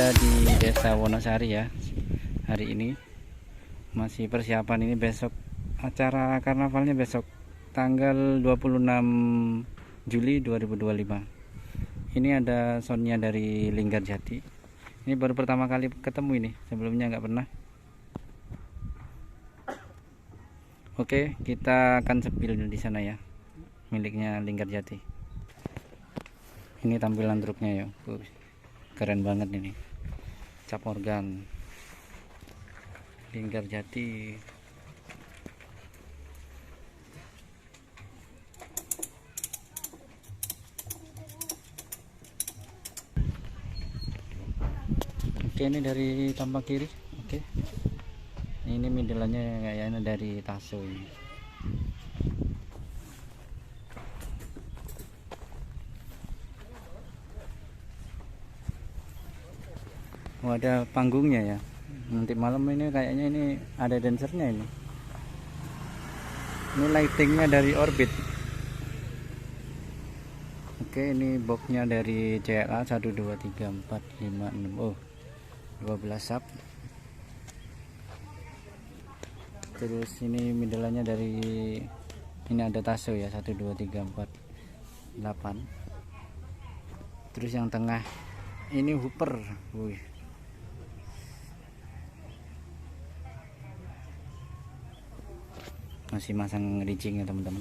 ada di Desa Wonosari ya. Hari ini masih persiapan, ini besok acara karnavalnya, besok tanggal 26 Juli 2025. Ini ada soundnya dari Linggarjati. Ini baru pertama kali ketemu ini, sebelumnya nggak pernah. Oke, kita akan sepil di sana ya, miliknya Linggarjati. Ini tampilan truknya ya, keren banget ini, cap organ Linggarjati. Oke, ini dari tampak kiri. Oke, ini midelannya kayaknya dari Taso ini. Oh, ada panggungnya ya. Nanti malam ini kayaknya ini ada dancernya ini. Ini lightingnya dari Orbit. Oke, ini boxnya dari CLA 1 2 3 4 5 6. Oh, 12 sub. Terus ini midelannya dari, ini ada Taso ya, 1 2 3 4 8. Terus yang tengah ini Hooper. Wih, masih masang rigging ya teman-teman.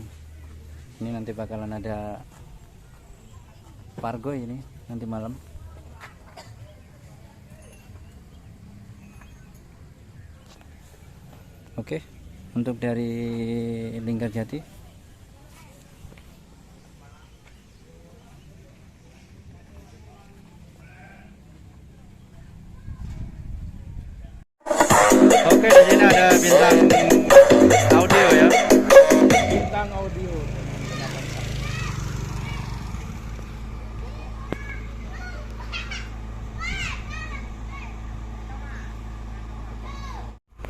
Ini nanti bakalan ada Pargo ini nanti malam. Oke, untuk dari Linggarjati. Oke, di sini ada bintang audio ya. Bintang audio.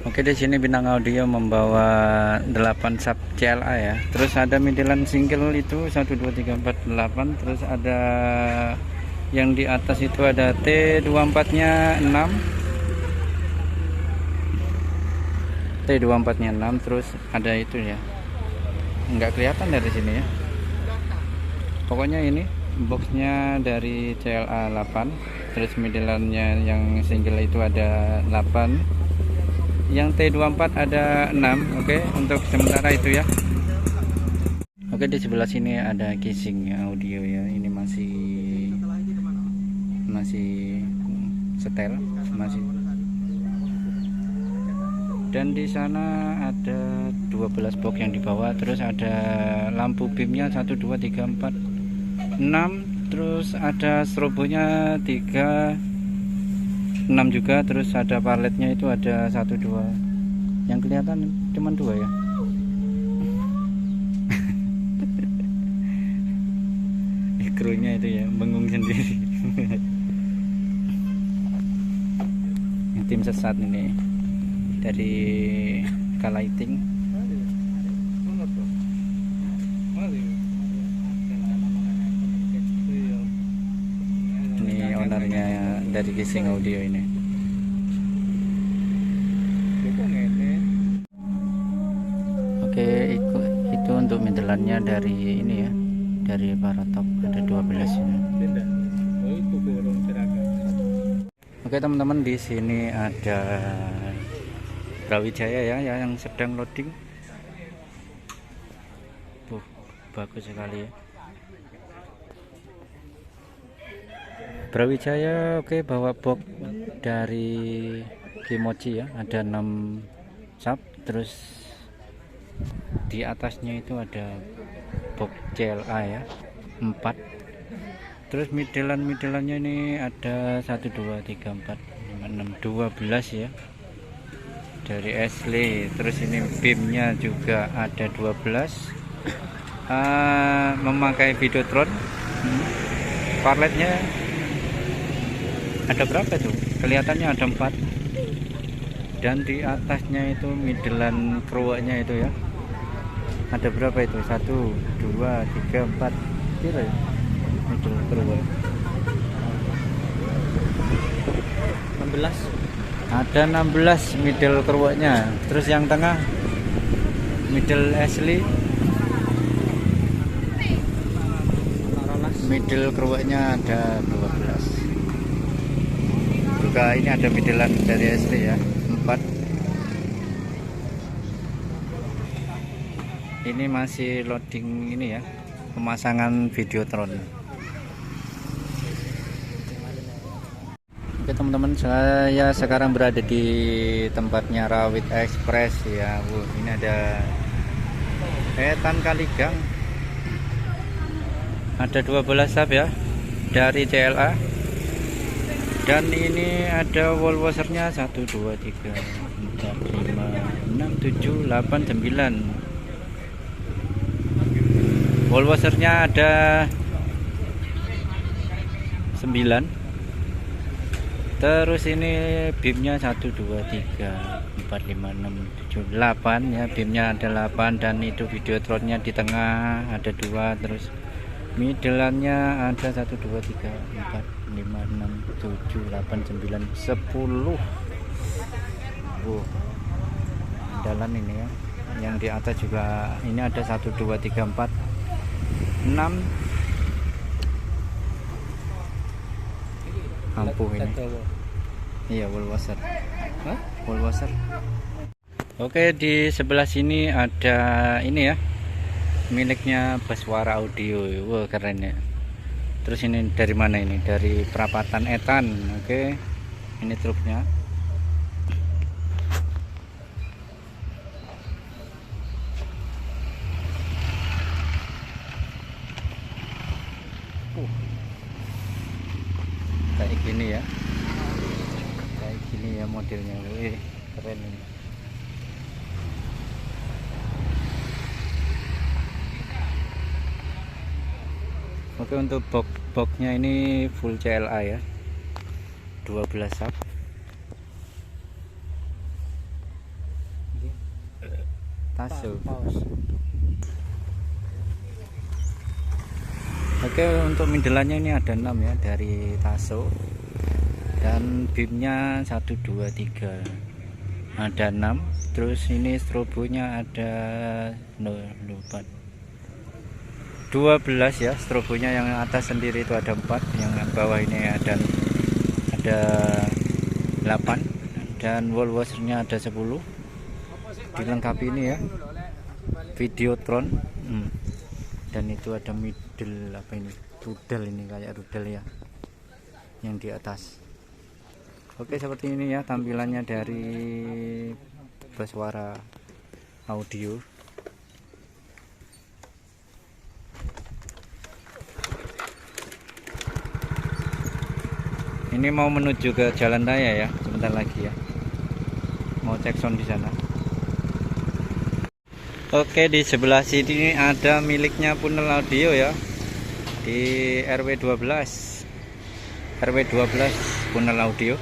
Oke, di sini bintang audio membawa 8 sub CLA ya. Terus ada midelan single itu 1 2 3 4 8. Terus ada yang di atas itu ada T24-nya 6. T24-nya 6. Terus ada itu ya, nggak kelihatan dari sini ya. Pokoknya ini boxnya dari CLA 8. Terus midelannya yang single itu ada 8. Yang T24 ada 6. Oke, untuk sementara itu ya. Oke, di sebelah sini ada casing audio ya. Ini masih setel, masih. Dan di sana ada 12 box yang dibawa. Terus ada lampu beamnya 1 2 3 4 6. Terus ada strobonya 3 6 juga. Terus ada paletnya itu ada 1 2. Yang kelihatan cuma 2 ya. Krunya itu ya, bengung sendiri. Tim sesat ini dari Kalighting. Ini ownernya dari casing audio ini. Oke, itu untuk midelannya dari ini ya, dari Paratok ada 12 ini. Oke teman-teman, di sini ada Brawijaya ya yang sedang loading. Bagus sekali ya. Brawijaya. Oke, bawa box dari Kimochi ya, ada 6 sub. Terus di atasnya itu ada box CLA ya, 4. Terus midelannya ini ada 1 2 3 4 5 6 12 ya, dari Ashley. Terus ini beamnya juga ada 12. Memakai Videotron. Parletnya ada berapa tuh? Kelihatannya ada 4. Dan di atasnya itu midelan keruaknya itu ya, ada berapa itu? 1 2 3 4 kira ya, middle keruak. 16. Ada 16 middle kerwaknya. Terus yang tengah middle asli, middle kerwaknya ada 12. Juga ini ada middlean dari asli ya, 4. Ini masih loading ini ya, pemasangan Videotron. Oke teman-teman, saya sekarang berada di tempatnya Rawit Express ya. Ini ada etan kaligang, ada 12 sub ya dari CLA, dan ini ada wall washernya 1 2 3 4 5 6 7 8 9. Wall washernya ada 9. Terus ini beamnya 1 2 3 4 5 6 7 8 ya, beamnya ada 8, dan itu Videotronnya di tengah ada 2. Terus middleannya ada 1 2 3 4 5 6 7 8 9 10. Jalan ini ya. Yang di atas juga ini ada 1 2 3 4 6 ampuh ini. Iya, wall washer. Wall washer. Oke, di sebelah sini ada ini ya, miliknya Baswara Audio. Wah, keren ya. Terus ini dari mana ini? Dari perapatan Etan. Oke. Ini truknya. Kayak gini ya. Kayak gini ya modelnya. Wih, keren ini. Oke, untuk boxnya ini full CLA ya, 12 sub. Taso. Oke, untuk middleannya ini ada 6 ya dari Taso, dan beamnya 1 2 3 ada 6. Terus ini strobonya ada 12 ya, strobonya yang atas sendiri itu ada 4, yang bawah ini ada 8, dan wall washernya ada 10. Dilengkapi ini ya, Videotron. Dan itu ada middle apa ini, rudal, ini kayak rudal ya yang di atas. Oke, seperti ini ya tampilannya dari Baswara Audio. Ini mau menuju ke jalan raya ya, sebentar lagi ya, mau cek sound di sana. Oke, di sebelah sini ada miliknya Punel Audio ya, di RW 12 Punel Audio.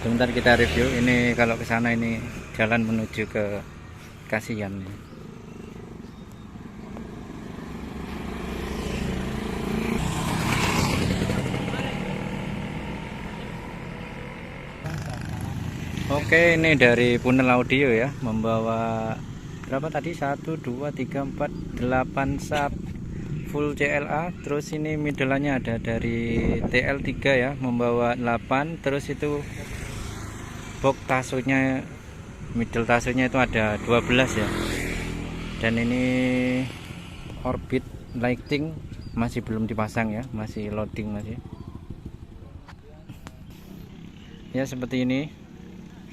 Sebentar kita review. Ini kalau ke sana ini jalan menuju ke Kasihan. Oke, ini dari Punel Audio ya, membawa berapa tadi? 1 2 3 4 8 sub full CLA. Terus ini middleannya ada dari TL3 ya, membawa 8. Terus itu box tasonya, middle tasonya itu ada 12 ya. Dan ini orbit lighting masih belum dipasang ya, masih loading masih. Ya, seperti ini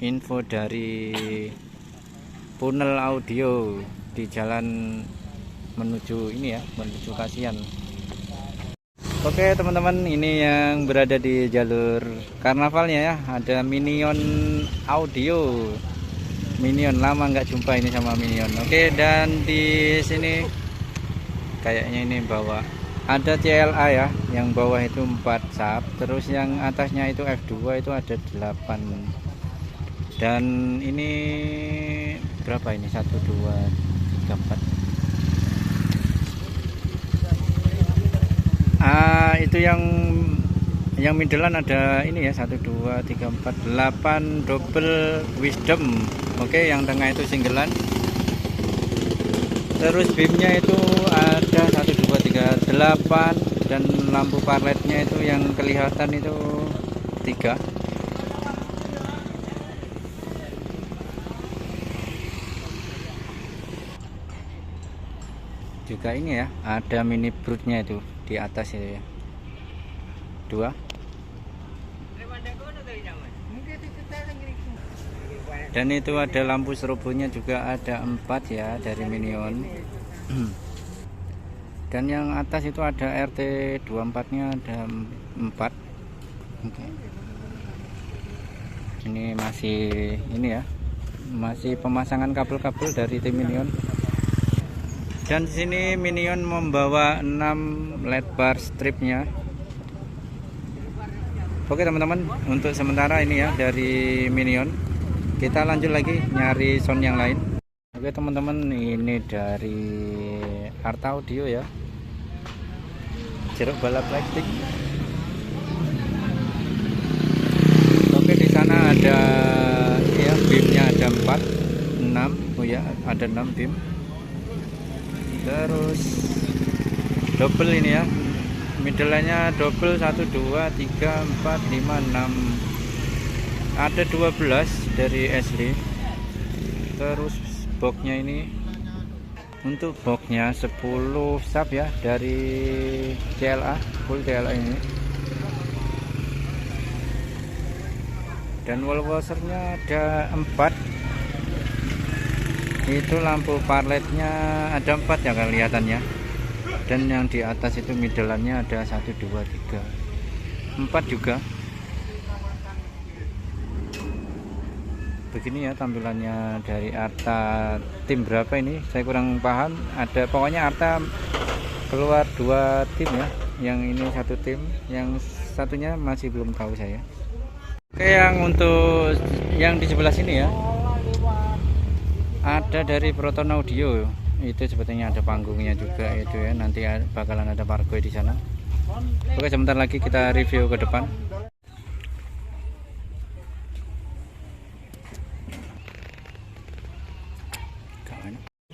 info dari Punel Audio di jalan menuju ini ya, menuju Kasihan. Oke teman-teman, ini yang berada di jalur karnavalnya ya, ada Minion Audio. Minion, lama nggak jumpa ini sama Minion. Oke, dan di sini kayaknya ini bawa ada CLA ya, yang bawah itu 4 sub, terus yang atasnya itu F2 itu ada 8. Dan ini berapa ini? 1 2 3 4. itu yang middelan ada ini ya, 1 2 3 4 8 double wisdom. Oke, yang tengah itu singgelan. Terus beamnya itu ada 1 2 3 8, dan lampu parletnya itu yang kelihatan itu 3. Juga ini ya, ada mini broodnya itu di atas itu ya, 2. Dan itu ada lampu strobonya juga ada 4 ya, dari Minion. Dan yang atas itu ada RT24 nya ada 4. Oke. Ini masih ini ya, masih pemasangan kabel-kabel dari tim Minion. Dan di sini Minion membawa 6 LED bar stripnya. Oke teman-teman, untuk sementara ini ya dari Minion. Kita lanjut lagi nyari sound yang lain. Oke teman-teman, ini dari Arta Audio ya, jeruk balap plastik. Oke, di sana ada ya, beamnya ada 4 6. Oh ya, ada 6 beam. Terus double ini ya, middle-nya double 1 2 3 4 5 6, ada 12 dari Ashley. Terus boxnya ini, untuk boxnya 10 sub ya, dari CLA, full CLA ini. Dan wall washernya ada 4. Itu lampu parletnya ada 4 ya kelihatannya. Dan yang di atas itu middle-nya ada 1 2 3 4 juga. Begini ya tampilannya dari Arta tim berapa ini, saya kurang paham. Ada pokoknya Arta keluar 2 tim ya, yang ini 1 tim, yang satunya masih belum tahu saya. Oke, yang untuk yang di sebelah sini ya, ada dari Proton Audio. Itu sepertinya ada panggungnya juga itu ya, nanti bakalan ada Pargoy di sana. Oke, sebentar lagi kita review ke depan.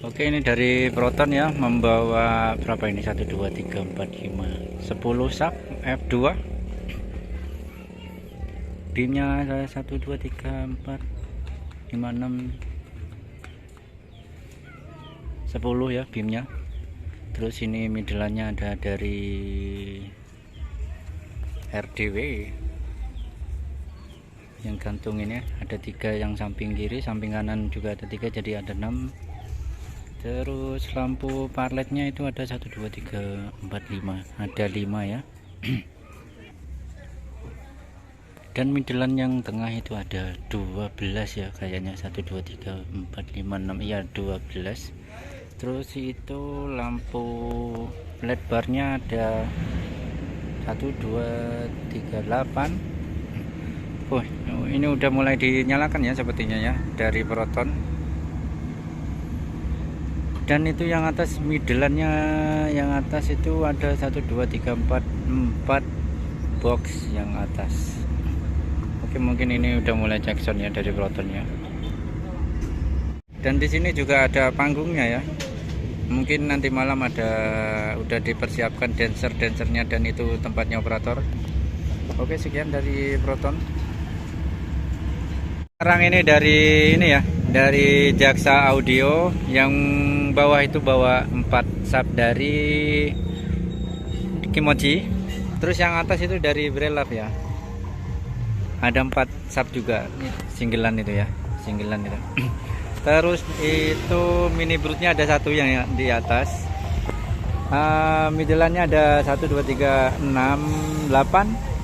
Oke, ini dari Proton ya, membawa berapa ini, 1 2 3 4 5 10 sub F2. Beamnya ada 1 2 3 4 5 6 10 ya beamnya. Terus ini middle-nya ada dari RDW yang gantung ini ya, ada 3 yang samping kiri, samping kanan juga ada 3, jadi ada 6. Terus lampu parletnya itu ada 1 2 3 4 5, ada 5 ya. Dan middle yang tengah itu ada 12 ya kayaknya, 1 2 3 4 5 6, iya 12. Terus itu lampu LED barnya ada 1 2 3 8. Oh, ini udah mulai dinyalakan ya sepertinya ya dari Proton. Dan itu yang atas middle-nya, yang atas itu ada 1 2 3 4 box yang atas. Oke, mungkin ini udah mulai Jackson ya dari Proton ya. Dan di sini juga ada panggungnya ya. Mungkin nanti malam udah dipersiapkan dancernya, dan itu tempatnya operator. Oke, sekian dari Proton. Sekarang ini dari ini ya, dari Jaksa Audio, yang bawah itu bawa 4 sub dari Kimochi. Terus yang atas itu dari Brelab ya, ada 4 sub juga, singgelan itu ya, singgelan itu. Terus itu mini broodnya ada 1 yang di atas. Middle-nya ada 1 2 3 6 8.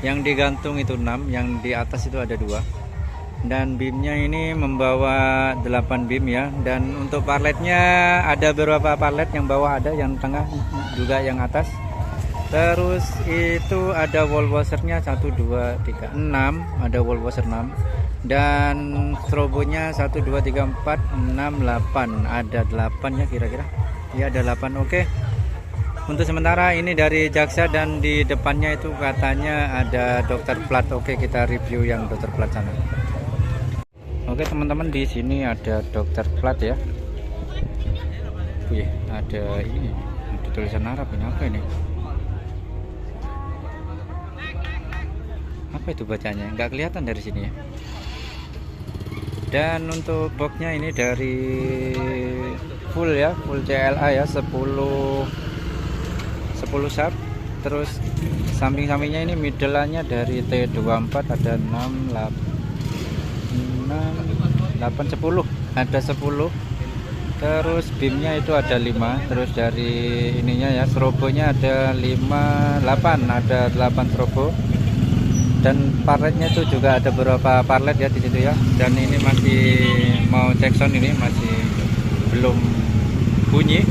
Yang digantung itu 6, yang di atas itu ada 2. Dan beamnya ini membawa 8 beam ya. Dan untuk parletnya ada beberapa parlet, yang bawah ada, yang tengah juga, yang atas. Terus itu ada wall washernya 1 2 3 6, ada wall washer 6. Dan strobonya 1 2 3 4 6 8, ada 8 ya kira-kira ya, ada 8. Oke, Untuk sementara ini dari Jaksa, dan di depannya itu katanya ada dokter plat. Oke, kita review yang dokter plat sana. Oke teman-teman, di sini ada dokter plat ya. Wih, ada ini, ada tulisan Arab. Ini apa ini? Apa itu bacanya? Nggak kelihatan dari sini ya. Dan untuk boxnya ini dari full ya, full CLA ya, 10 sub. Terus samping-sampingnya ini middle-nya dari T24 ada 6, 8, 10, ada 10. Terus beamnya itu ada 5. Terus dari ininya ya, strobonya ada 5, 8, ada 8 strobo. Dan parletnya itu juga ada beberapa parlet ya di situ ya. Dan ini masih mau cek sound, ini masih belum bunyi.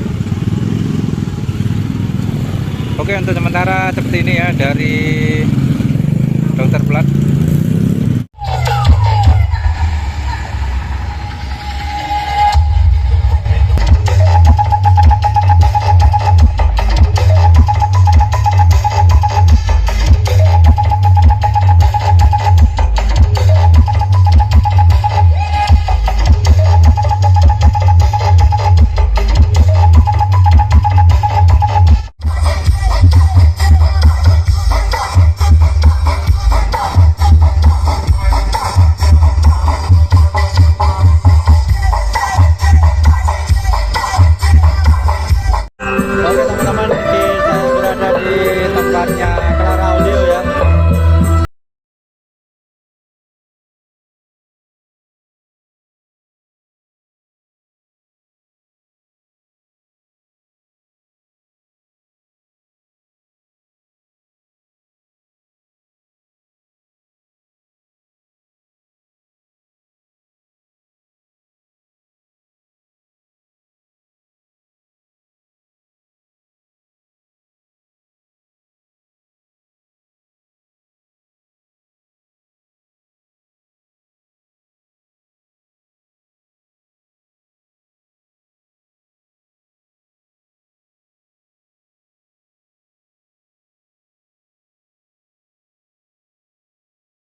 Oke, untuk sementara seperti ini ya dari dokter plat.